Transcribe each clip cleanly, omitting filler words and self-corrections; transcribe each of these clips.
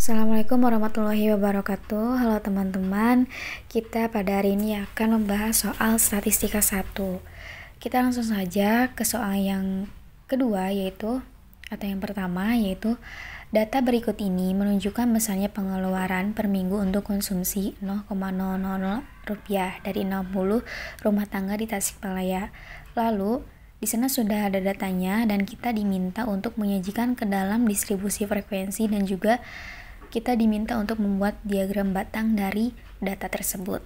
Assalamualaikum warahmatullahi wabarakatuh. Halo teman-teman, kita pada hari ini akan membahas soal statistika 1. Kita langsung saja ke soal yang kedua atau yang pertama yaitu data berikut ini menunjukkan misalnya pengeluaran per minggu untuk konsumsi 0,000 rupiah dari 60 rumah tangga di Tasikmalaya. Lalu di sana sudah ada datanya dan kita diminta untuk menyajikan ke dalam distribusi frekuensi dan juga kita diminta untuk membuat diagram batang dari data tersebut.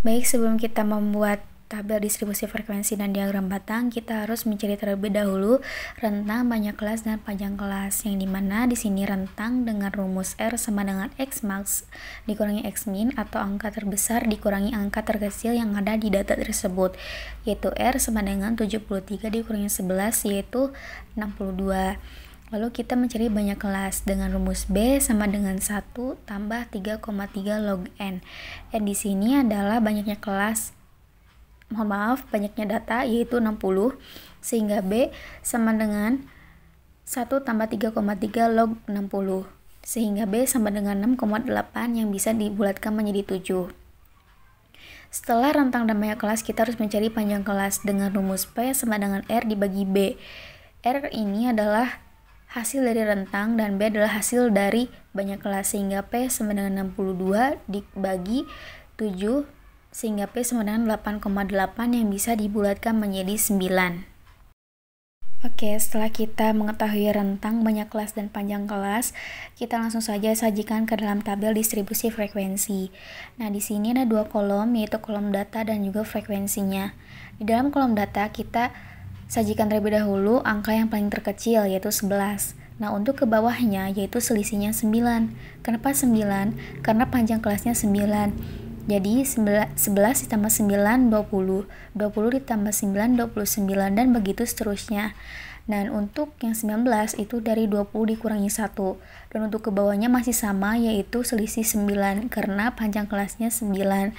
Baik, sebelum kita membuat tabel distribusi frekuensi dan diagram batang, kita harus mencari terlebih dahulu rentang banyak kelas dan panjang kelas, yang dimana di sini rentang dengan rumus R sama dengan X max dikurangi X min atau angka terbesar dikurangi angka terkecil yang ada di data tersebut, yaitu R sama dengan 73 dikurangi 11 yaitu 62. Lalu kita mencari banyak kelas dengan rumus B sama dengan 1 tambah 3,3 log N. N di sini adalah banyaknya data yaitu 60, sehingga B sama dengan 1 tambah 3,3 log 60, sehingga B sama dengan 6,8 yang bisa dibulatkan menjadi 7. Setelah rentang dan banyak kelas, kita harus mencari panjang kelas dengan rumus P sama dengan R dibagi B. R ini adalah hasil dari rentang dan B adalah hasil dari banyak kelas, sehingga P sama dengan 62 dibagi 7 sehingga P sama dengan 8,8 yang bisa dibulatkan menjadi 9. Oke, setelah kita mengetahui rentang banyak kelas dan panjang kelas, kita langsung saja sajikan ke dalam tabel distribusi frekuensi. Nah, di sini ada dua kolom, yaitu kolom data dan juga frekuensinya. Di dalam kolom data kita sajikan terlebih dahulu angka yang paling terkecil yaitu 11. Nah, untuk ke bawahnya yaitu selisihnya 9. Kenapa 9? Karena panjang kelasnya 9. Jadi 11 ditambah 9 20. 20 ditambah 9 29 dan begitu seterusnya. Dan untuk yang 19 itu dari 20 dikurangi 1. Dan untuk ke bawahnya masih sama yaitu selisih 9 karena panjang kelasnya 9.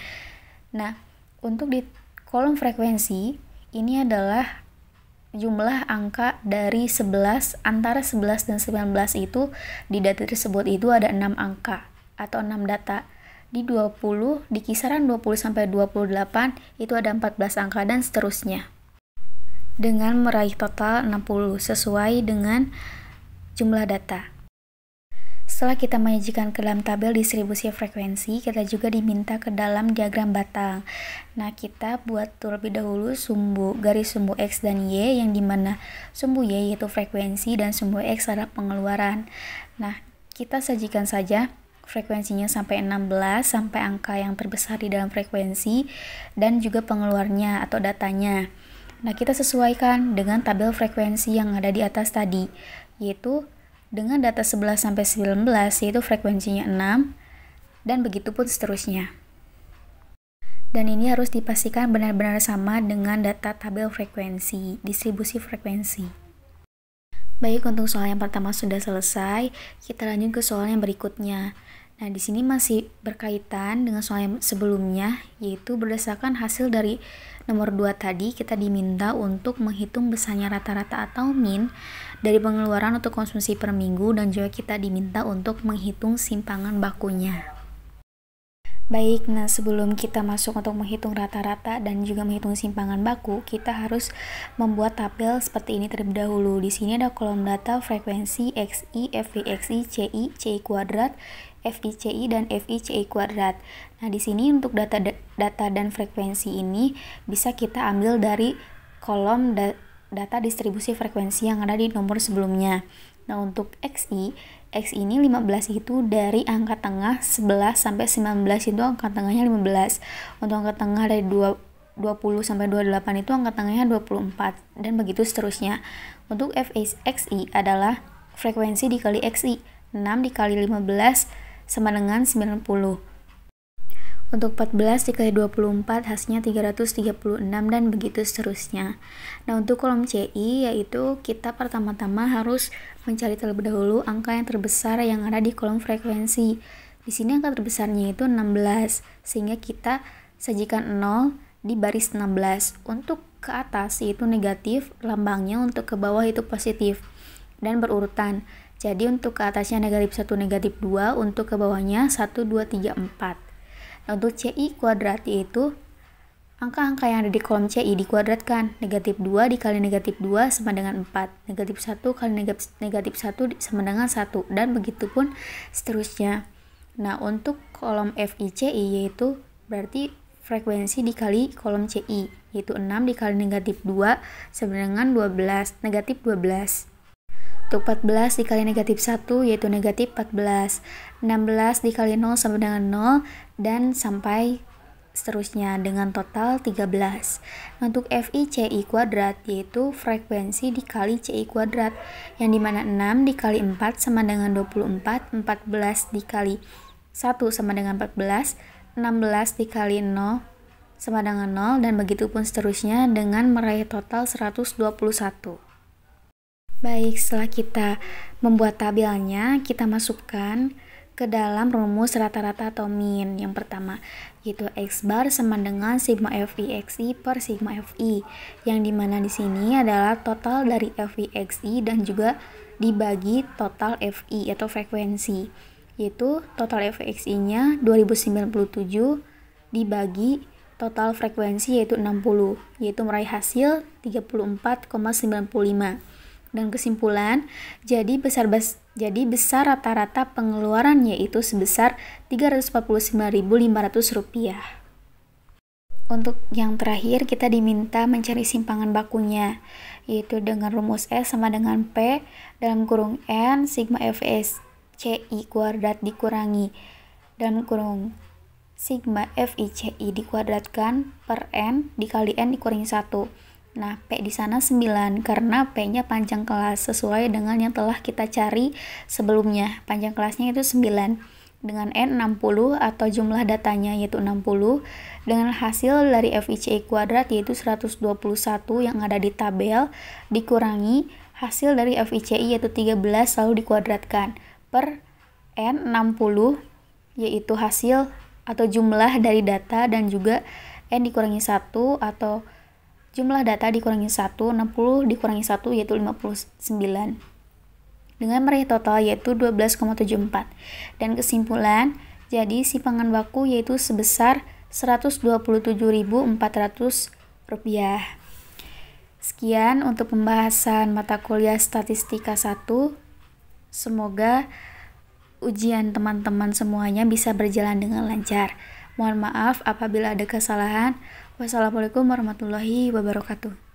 Nah, untuk di kolom frekuensi ini adalah jumlah angka dari 11, antara 11 dan 19 itu di data tersebut itu ada 6 angka atau 6 data. Di 20, di kisaran 20 sampai 28 itu ada 14 angka dan seterusnya. Dengan meraih total 60 sesuai dengan jumlah data. Setelah kita menyajikan ke dalam tabel distribusi frekuensi, kita juga diminta ke dalam diagram batang. Nah, kita buat terlebih dahulu garis sumbu X dan Y, yang dimana sumbu Y yaitu frekuensi dan sumbu X adalah pengeluaran. Nah, kita sajikan saja frekuensinya sampai 16, sampai angka yang terbesar di dalam frekuensi, dan juga pengeluarnya atau datanya. Nah, kita sesuaikan dengan tabel frekuensi yang ada di atas tadi, yaitu dengan data 11 sampai 19 yaitu frekuensinya 6 dan begitu pun seterusnya. Dan ini harus dipastikan benar-benar sama dengan data tabel frekuensi, distribusi frekuensi. Baik, untuk soal yang pertama sudah selesai, kita lanjut ke soal yang berikutnya. Nah, di sini masih berkaitan dengan soal yang sebelumnya, yaitu berdasarkan hasil dari nomor 2 tadi, kita diminta untuk menghitung besarnya rata-rata atau min dari pengeluaran untuk konsumsi per minggu, dan juga kita diminta untuk menghitung simpangan bakunya. Baik, nah sebelum kita masuk untuk menghitung rata-rata dan juga menghitung simpangan baku, kita harus membuat tabel seperti ini terlebih dahulu. Di sini ada kolom data frekuensi XI, FVXI, CI, CI kuadrat, FICI dan FICI kuadrat. Nah, di sini untuk data dan frekuensi ini bisa kita ambil dari kolom data distribusi frekuensi yang ada di nomor sebelumnya. Nah, untuk XI ini 15 itu dari angka tengah 11 sampai 19 itu angka tengahnya 15. Untuk angka tengah dari 20 sampai 28 itu angka tengahnya 24 dan begitu seterusnya. Untuk FXI adalah frekuensi dikali XI, 6 dikali 15 sama dengan 90. Untuk 14 dikali 24 hasilnya 336 dan begitu seterusnya. Nah, untuk kolom CI yaitu kita pertama-tama harus mencari terlebih dahulu angka yang terbesar yang ada di kolom frekuensi. Di sini angka terbesarnya itu 16, sehingga kita sajikan 0 di baris 16. Untuk ke atas yaitu negatif, lambangnya, untuk ke bawah itu positif. Dan berurutan. Jadi untuk ke atasnya negatif 1, negatif 2, untuk ke bawahnya 1, 2, 3, 4. Nah, untuk CI kuadrat yaitu angka-angka yang ada di kolom CI dikuadratkan. Negatif 2 dikali negatif 2 sama dengan 4. Negatif 1 kali negatif 1 sama dengan 1. Dan begitu pun seterusnya. Nah, untuk kolom FICI yaitu berarti frekuensi dikali kolom CI, yaitu 6 dikali negatif 2 sama dengan 12, negatif 12. Untuk 14 dikali negatif 1 yaitu negatif 14. 16 dikali 0 sama dengan 0 dan sampai seterusnya dengan total 13. Untuk FICI kuadrat yaitu frekuensi dikali CI kuadrat, yang dimana 6 dikali 4 sama dengan 24, 14 dikali 1 sama dengan 14, 16 dikali 0 sama dengan 0, dan begitu pun seterusnya dengan meraih total 121. Baik, setelah kita membuat tabelnya, kita masukkan ke dalam rumus rata-rata atau min yang pertama, yaitu X bar sama dengan sigma FIXI per sigma FI, yang dimana di sini adalah total dari FIXI dan juga dibagi total FI atau frekuensi, yaitu total FIXI-nya 2097 dibagi total frekuensi yaitu 60, yaitu meraih hasil 34,95. Dan kesimpulan, jadi besar rata-rata pengeluaran yaitu sebesar Rp349.500. Untuk yang terakhir, kita diminta mencari simpangan bakunya, yaitu dengan rumus S sama dengan P dalam kurung N sigma FICI kuadrat dikurangi dalam kurung sigma FICI dikuadratkan per N dikali N dikurangi 1. Nah, P di sana 9 karena P-nya panjang kelas sesuai dengan yang telah kita cari sebelumnya. Panjang kelasnya itu 9. Dengan N 60 atau jumlah datanya yaitu 60, dengan hasil dari FICI kuadrat yaitu 121 yang ada di tabel dikurangi hasil dari FICI yaitu 13 lalu dikuadratkan per N 60 yaitu hasil atau jumlah dari data dan juga N dikurangi 1 atau jumlah data dikurangi 1, 60 dikurangi 1 yaitu 59. Dengan meraih total yaitu 12,74. Dan kesimpulan, jadi simpangan baku yaitu sebesar Rp127.400. Sekian untuk pembahasan mata kuliah Statistika 1. Semoga ujian teman-teman semuanya bisa berjalan dengan lancar. Mohon maaf apabila ada kesalahan. Wassalamualaikum warahmatullahi wabarakatuh.